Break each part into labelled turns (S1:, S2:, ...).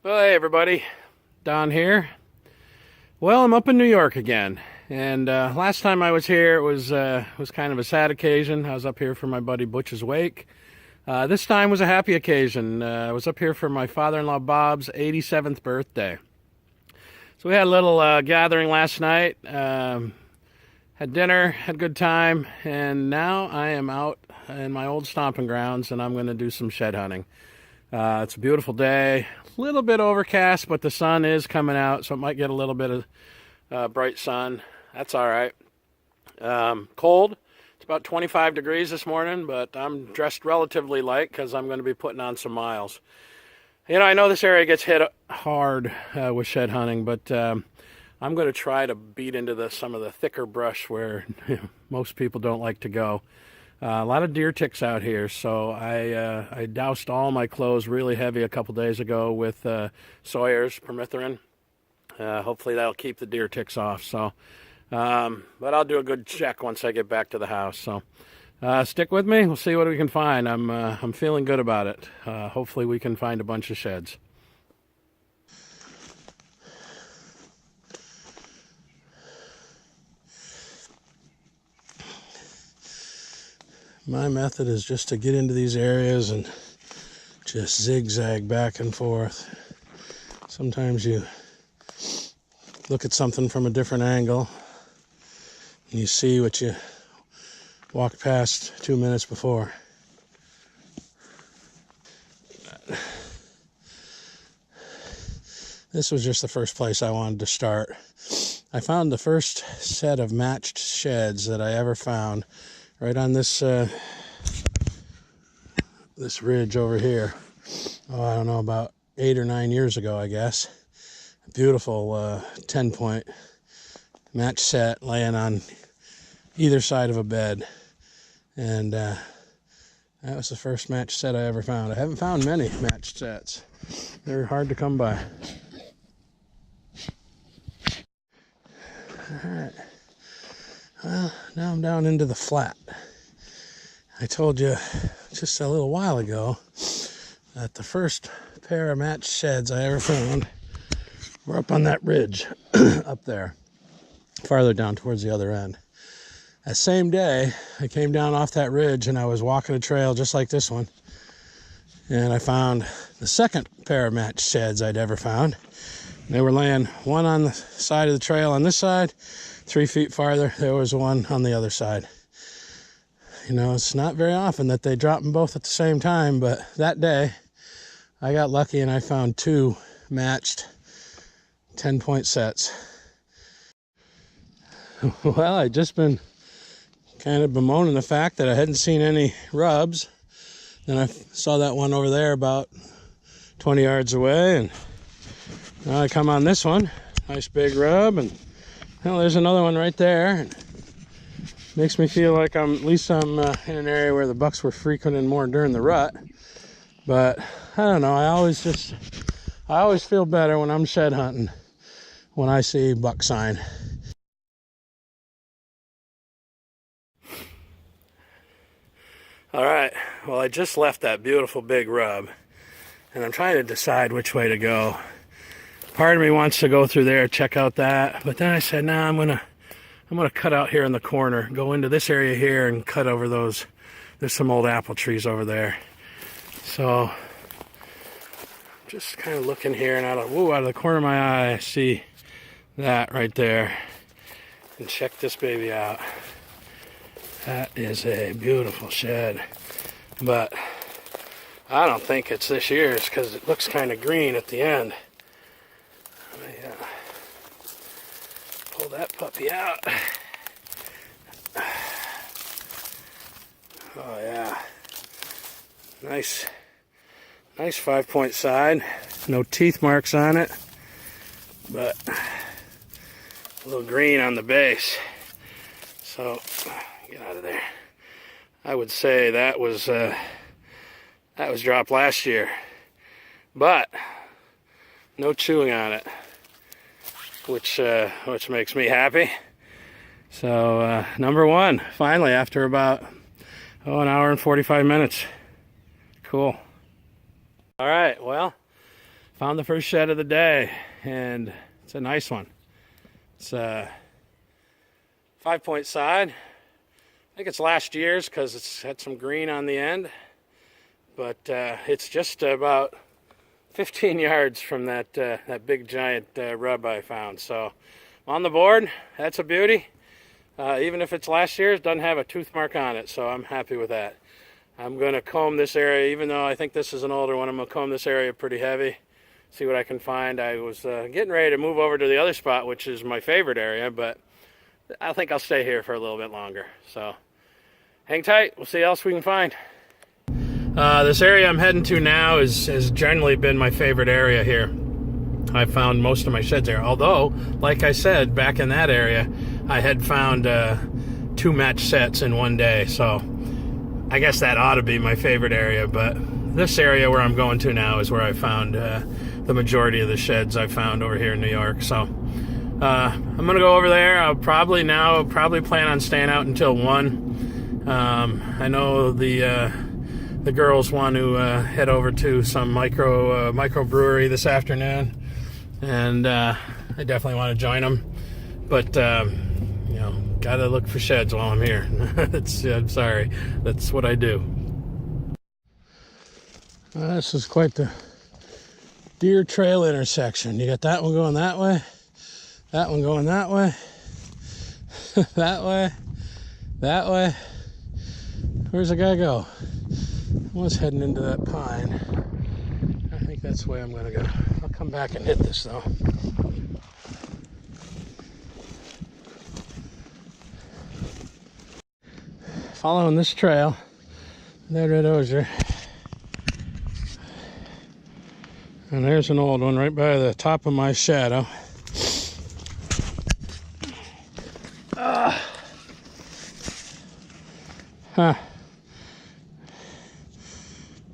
S1: Well, hey everybody, Don here. Well, I'm up in New York again, and last time I was here, it was kind of a sad occasion. I was up here for my buddy Butch's wake. This time was a happy occasion. I was up here for my father-in-law Bob's 87th birthday. So we had a little gathering last night, had dinner, had a good time, and now I am out in my old stomping grounds, and I'm going to do some shed hunting. It's a beautiful day, a little bit overcast, but the sun is coming out, so it might get a little bit of bright sun. That's all right. Cold. It's about 25 degrees this morning, but I'm dressed relatively light because I'm going to be putting on some miles. You know, I know this area gets hit hard with shed hunting, but I'm going to try to beat into some of the thicker brush where most people don't like to go. A lot of deer ticks out here, so I doused all my clothes really heavy a couple days ago with Sawyer's permethrin. Hopefully that'll keep the deer ticks off. So, but I'll do a good check once I get back to the house. So, stick with me. We'll see what we can find. I'm feeling good about it. Hopefully we can find a bunch of sheds. My method is just to get into these areas and just zigzag back and forth. Sometimes you look at something from a different angle and you see what you walked past 2 minutes before. This was just the first place I wanted to start. I found the first set of matched sheds that I ever found right on this this ridge over here. Oh, I don't know, about 8 or 9 years ago, I guess. A beautiful 10-point match set laying on either side of a bed, and that was the first match set I ever found. I haven't found many matched sets. They're hard to come by. All right. Well, now I'm down into the flat. I told you just a little while ago that the first pair of matched sheds I ever found were up on that ridge up there, farther down towards the other end. That same day, I came down off that ridge and I was walking a trail just like this one, and I found the second pair of matched sheds I'd ever found. They were laying one on the side of the trail on this side. 3 feet farther, there was one on the other side. You know, it's not very often that they drop them both at the same time, but that day I got lucky and I found 2 matched 10-point sets. Well, I'd just been kind of bemoaning the fact that I hadn't seen any rubs. Then I saw that one over there about 20 yards away, and now I come on this one, nice big rub, and well, there's another one right there. And makes me feel like I'm in an area where the bucks were frequenting more during the rut. But I don't know. I always feel better when I'm shed hunting when I see buck sign. All right. Well, I just left that beautiful big rub, and I'm trying to decide which way to go. Part of me wants to go through there, check out that, but then I said, nah, I'm gonna cut out here in the corner, go into this area here and cut over those. There's some old apple trees over there. So just kind of looking here, and out of the corner of my eye, I see that right there. And check this baby out. That is a beautiful shed, but I don't think it's this year's because it looks kind of green at the end. Pull that puppy out. Oh yeah, nice 5-point side. No teeth marks on it, but a little green on the base. So get out of there. I would say that was dropped last year, but no chewing on it, which makes me happy. So number one, finally, after about an hour and 45 minutes. Cool. All right, well, Found the first shed of the day, and it's a nice one. It's a 5-point side. I think it's last year's because it's had some green on the end, but it's just about 15 yards from that big giant rub I found. So on the board, that's a beauty. Even if it's last year's, it doesn't have a tooth mark on it, so I'm happy with that. I'm going to comb this area, even though I think this is an older one. I'm going to comb this area pretty heavy, see what I can find. I was getting ready to move over to the other spot, which is my favorite area, but I think I'll stay here for a little bit longer. So hang tight, we'll see what else we can find. This area I'm heading to now has generally been my favorite area here. I found most of my sheds there, although, like I said, back in that area, I had found 2 match sets in one day, so I guess that ought to be my favorite area. But this area where I'm going to now is where I found the majority of the sheds I found over here in New York. So I'm gonna go over there. I'll probably plan on staying out until 1. I know the girls want to head over to some micro brewery this afternoon, and I definitely want to join them. But you know, gotta look for sheds while I'm here. I'm sorry, that's what I do. This is quite the deer trail intersection. You got that one going that way, that one going that way, that way, that way. Where's the guy go? I was heading into that pine. I think that's the way I'm gonna go. I'll come back and hit this though. Following this trail, that red osier. And there's an old one right by the top of my shadow.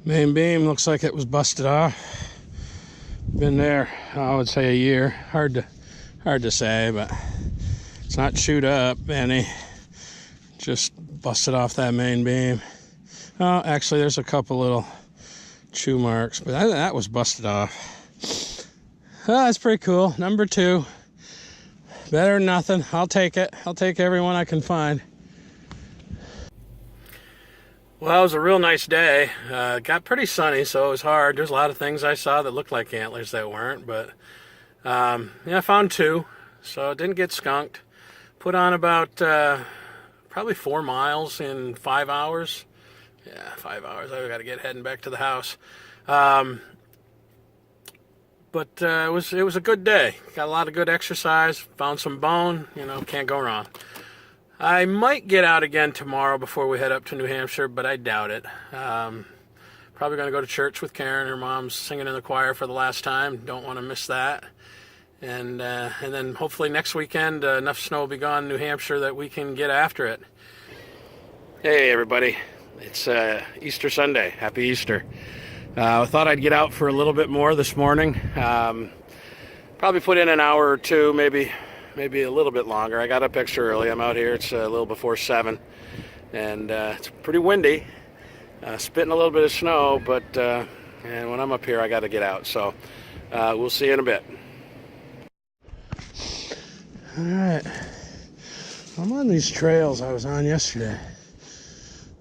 S1: Main beam looks like it was busted off. Been there, I would say, a year. Hard to say, but it's not chewed up any. Just busted off that main beam. Oh, actually, there's a couple little chew marks, but that was busted off. Oh, that's pretty cool. Number 2. Better than nothing. I'll take it. I'll take every one I can find. Well, it was a real nice day. Got pretty sunny, so it was hard. There's a lot of things I saw that looked like antlers that weren't, but yeah, I found 2, so it didn't get skunked. Put on about probably 4 miles in 5 hours. Yeah, 5 hours. I got to get heading back to the house. But it was a good day. Got a lot of good exercise. Found some bone. You know, can't go wrong. I might get out again tomorrow before we head up to New Hampshire, but I doubt it. Probably going to go to church with Karen. Her mom's singing in the choir for the last time. Don't want to miss that. And then hopefully next weekend enough snow will be gone in New Hampshire that we can get after it. Hey everybody, it's Easter Sunday. Happy Easter. I thought I'd get out for a little bit more this morning. Probably put in an hour or 2, maybe a little bit longer. I got up extra early. I'm out here. It's a little before 7, and it's pretty windy. Spitting a little bit of snow, but and when I'm up here, I got to get out. So we'll see you in a bit. All right, I'm on these trails I was on yesterday.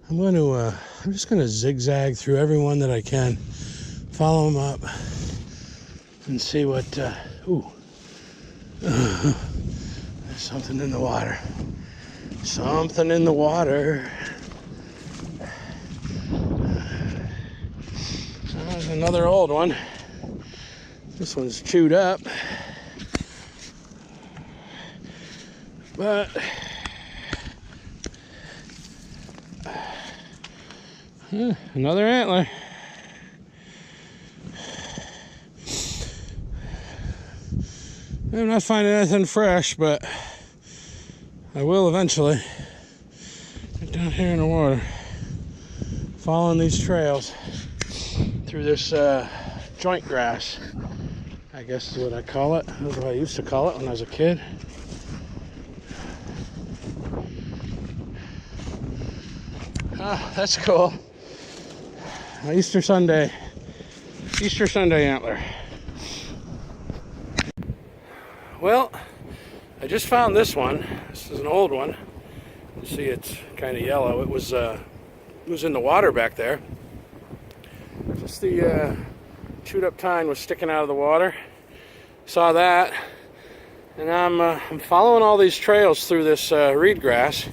S1: I'm just gonna zigzag through every one that I can, follow them up, and see what. Ooh. There's something in the water. Something in the water. There's another old one. This one's chewed up. But another antler. I'm not finding anything fresh, but I will eventually. Get down here in the water, following these trails through this joint grass, I guess is what I call it. That's what I used to call it when I was a kid. Oh, that's cool. Easter Sunday antler. Well, I just found this one. This is an old one. You see it's kind of yellow. It was in the water back there. Just the chewed up tine was sticking out of the water. Saw that, and I'm following all these trails through this reed grass,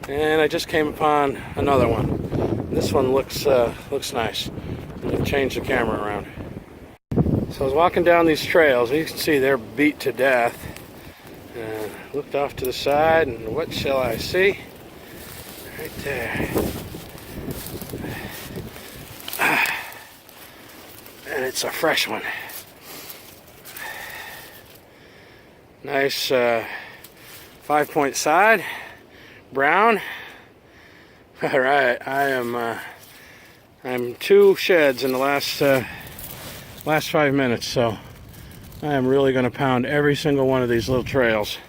S1: and I just came upon another one. This one looks nice. I'm gonna change the camera around. So I was walking down these trails, and you can see they're beat to death. Looked off to the side, and what shall I see? Right there. And it's a fresh one. Nice 5-point side, brown. All right, I'm 2 sheds in the last 5 minutes, so I am really going to pound every single one of these little trails.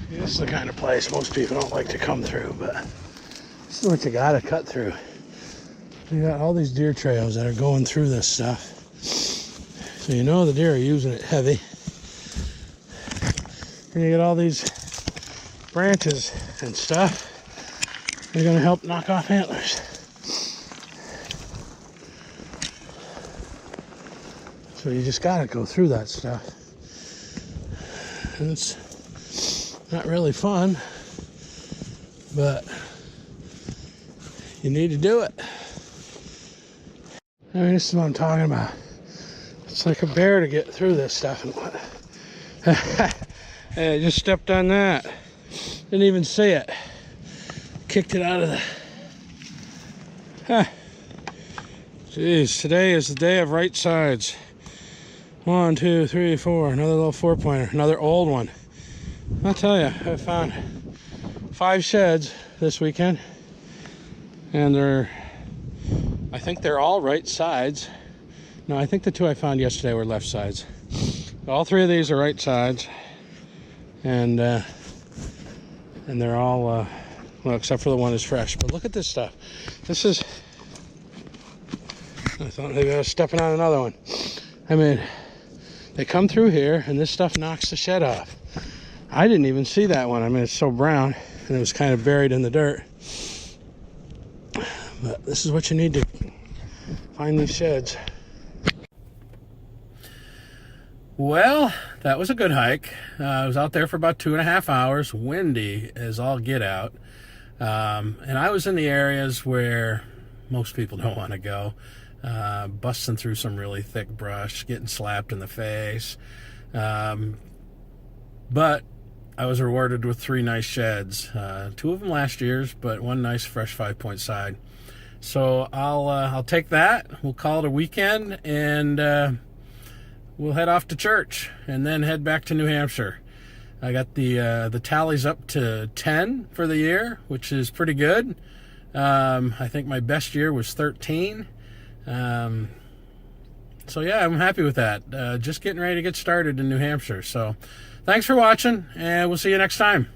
S1: This is the kind of place most people don't like to come through, but this is what you gotta cut through. You got all these deer trails that are going through this stuff, so you know the deer are using it heavy. And you get all these branches and stuff. They're gonna help knock off antlers. So you just gotta go through that stuff. And it's not really fun, but you need to do it. I mean, this is what I'm talking about. It's like a bear to get through this stuff. And what? Hey, I just stepped on that. Didn't even see it. Kicked it out of the... Jeez, today is the day of right sides. 1, 2, 3, 4. Another little 4-pointer. Another old one. I'll tell you, I found 5 sheds this weekend. And I think they're all right sides. No, I think the 2 I found yesterday were left sides. All 3 of these are right sides. And they're all, well, except for the one is fresh. But look at this stuff. This is, I thought maybe I was stepping on another one. I mean, they come through here and this stuff knocks the shed off. I didn't even see that one. I mean, it's so brown and it was kind of buried in the dirt. But this is what you need to find these sheds. Well, that was a good hike. I was out there for about 2.5 hours, windy as all get out. And I was in the areas where most people don't want to go. Busting through some really thick brush, getting slapped in the face. But I was rewarded with 3 nice sheds. 2 of them last year's, but 1 nice fresh 5-point side. So I'll take that. We'll call it a weekend, and we'll head off to church and then head back to New Hampshire. I got the tallies up to 10 for the year, which is pretty good. I think my best year was 13. So yeah, I'm happy with that. Just getting ready to get started in New Hampshire. So thanks for watching, and we'll see you next time.